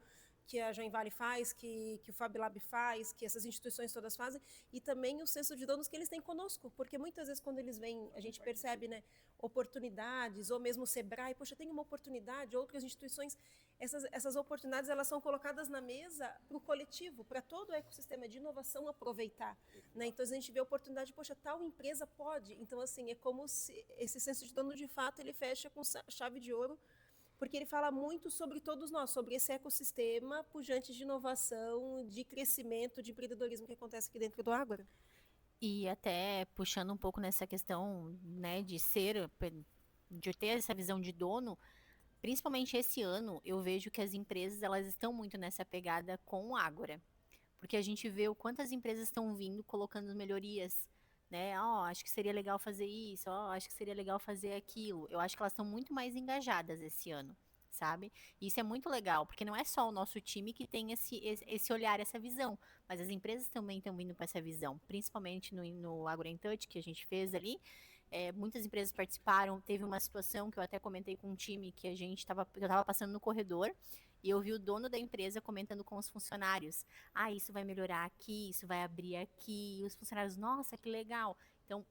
que a Join Valley faz, que o Fab Lab faz, que essas instituições todas fazem, e também o senso de donos que eles têm conosco, porque muitas vezes quando eles vêm, a gente percebe, né, oportunidades, ou mesmo o Sebrae, poxa, tem uma oportunidade, outras instituições, essas oportunidades elas são colocadas na mesa para o coletivo, para todo o ecossistema de inovação aproveitar, né? Então a gente vê a oportunidade, poxa, tal empresa pode, então assim, é como se esse senso de dono de fato ele fecha com chave de ouro, porque ele fala muito sobre todos nós, sobre esse ecossistema pujante de inovação, de crescimento, de empreendedorismo que acontece aqui dentro do Ágora. E até puxando um pouco nessa questão, né, de ter essa visão de dono, principalmente esse ano, eu vejo que as empresas elas estão muito nessa pegada com o Ágora, porque a gente vê o quanto as empresas estão vindo colocando melhorias, né? Acho que seria legal fazer isso, acho que seria legal fazer aquilo. Eu acho que elas estão muito mais engajadas esse ano, sabe? E isso é muito legal, porque não é só o nosso time que tem esse olhar, essa visão, mas as empresas também estão vindo com essa visão, principalmente no Ágora in Touch que a gente fez ali. Muitas empresas participaram, teve uma situação que eu até comentei com um time que eu estava passando no corredor e eu vi o dono da empresa comentando com os funcionários, isso vai melhorar aqui, isso vai abrir aqui, e os funcionários, nossa, que legal. Então,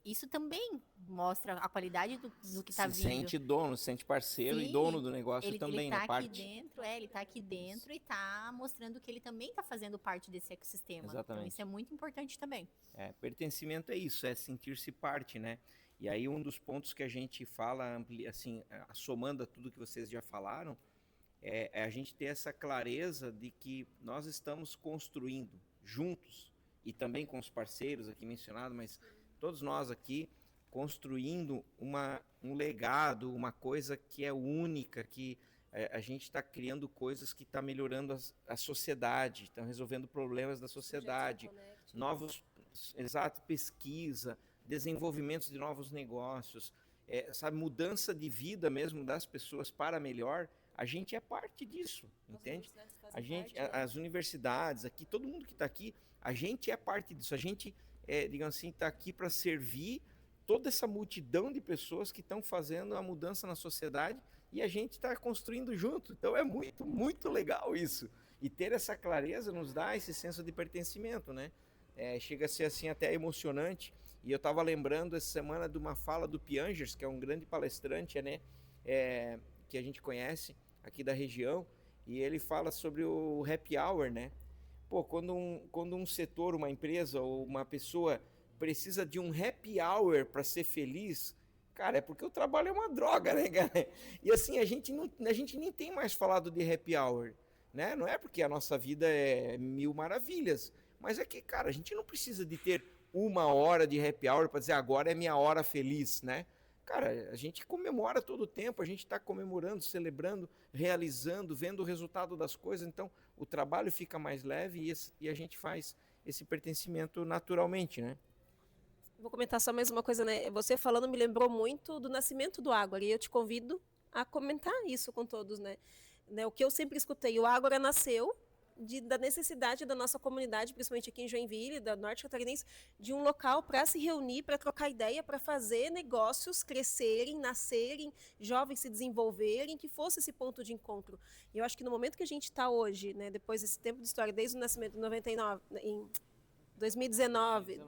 isso também mostra a qualidade do que está vindo. Se sente dono, se sente parceiro. Sim, e dono do negócio também, ele na parte. Ele está aqui dentro e está mostrando que ele também está fazendo parte desse ecossistema. Exatamente. Então, isso é muito importante também. Pertencimento é isso, é sentir-se parte, né? E aí um dos pontos que a gente fala, assim, somando a tudo que vocês já falaram, é a gente ter essa clareza de que nós estamos construindo juntos, e também com os parceiros aqui mencionados, mas todos nós aqui construindo um legado, uma coisa que é única, que a gente está criando coisas que estão melhorando a sociedade, estão resolvendo problemas da sociedade, pesquisa, desenvolvimentos de novos negócios, essa mudança de vida mesmo das pessoas para melhor. A gente é parte disso, entende? As universidades aqui, todo mundo que está aqui, a gente é parte disso. A gente, digamos assim, está aqui para servir toda essa multidão de pessoas que estão fazendo a mudança na sociedade e a gente está construindo junto. Então é muito, muito legal isso. E ter essa clareza nos dá esse senso de pertencimento, né? Chega a ser assim até emocionante. E eu estava lembrando essa semana de uma fala do Piangers, que é um grande palestrante, né? Que a gente conhece aqui da região, e ele fala sobre o happy hour, né? Quando um setor, uma empresa ou uma pessoa precisa de um happy hour para ser feliz, cara, é porque o trabalho é uma droga, né, cara? E assim, a gente nem tem mais falado de happy hour, né? Não é porque a nossa vida é mil maravilhas, mas é que, cara, a gente não precisa de ter 1 hora de happy hour para dizer agora é minha hora feliz, né? Cara, a gente comemora todo o tempo, a gente está comemorando, celebrando, realizando, vendo o resultado das coisas, então o trabalho fica mais leve e a gente faz esse pertencimento naturalmente, né? Vou comentar só mais uma coisa, né? Você falando me lembrou muito do nascimento do Ágora, e eu te convido a comentar isso com todos, né? O que eu sempre escutei, o Ágora nasceu da necessidade da nossa comunidade, principalmente aqui em Joinville, da Norte Catarinense, de um local para se reunir, para trocar ideia, para fazer negócios crescerem, nascerem, jovens se desenvolverem, que fosse esse ponto de encontro. E eu acho que no momento que a gente está hoje, né, depois desse tempo de história, desde o nascimento em 2019,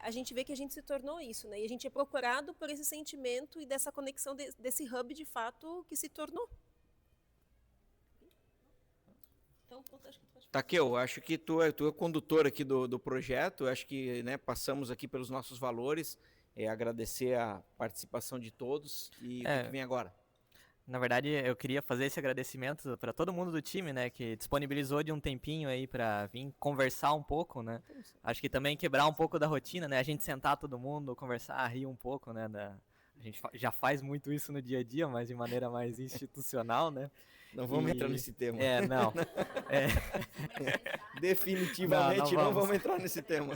a gente vê que a gente se tornou isso, né? E a gente é procurado por esse sentimento e dessa conexão desse hub de fato que se tornou. Então, Takeo, acho que tu é condutor aqui do projeto, acho que, né, passamos aqui pelos nossos valores, agradecer a participação de todos e o que vem agora? Na verdade, eu queria fazer esse agradecimento para todo mundo do time, né, que disponibilizou de um tempinho aí para vir conversar um pouco, né? Acho que também quebrar um pouco da rotina, né? A gente sentar todo mundo, conversar, rir um pouco, né? A gente já faz muito isso no dia a dia, mas de maneira mais institucional, né? Não vamos entrar nesse tema. Não. Definitivamente não vamos entrar nesse tema.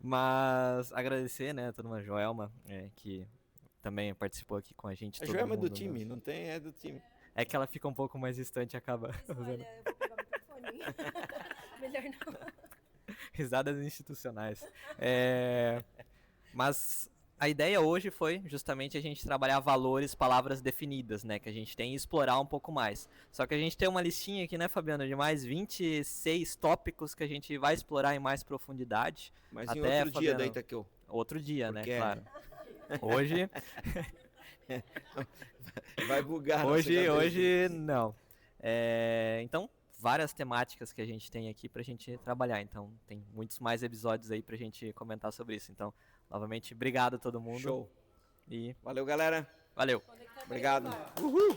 Mas agradecer, né, a toda uma Joelma, que também participou aqui com a gente. A Joelma é do time, não tem, é do time. É que ela fica um pouco mais distante e acaba... Mas, olha, eu vou pegar o microfone. Melhor não. Risadas institucionais. Mas a ideia hoje foi justamente a gente trabalhar valores, palavras definidas, né? Que a gente tem e explorar um pouco mais. Só que a gente tem uma listinha aqui, né, Fabiano, de mais 26 tópicos que a gente vai explorar em mais profundidade. Mas Até, em outro dia Fabiano, daí, Takeo. Outro dia, Porque né? Claro. Hoje. Vai bugar nossa Hoje cabeça. não. Então, várias temáticas que a gente tem aqui pra gente trabalhar. Então, tem muitos mais episódios aí pra gente comentar sobre isso. Então, novamente, obrigado a todo mundo. Show. E Valeu, galera. valeu. Obrigado. Uhul.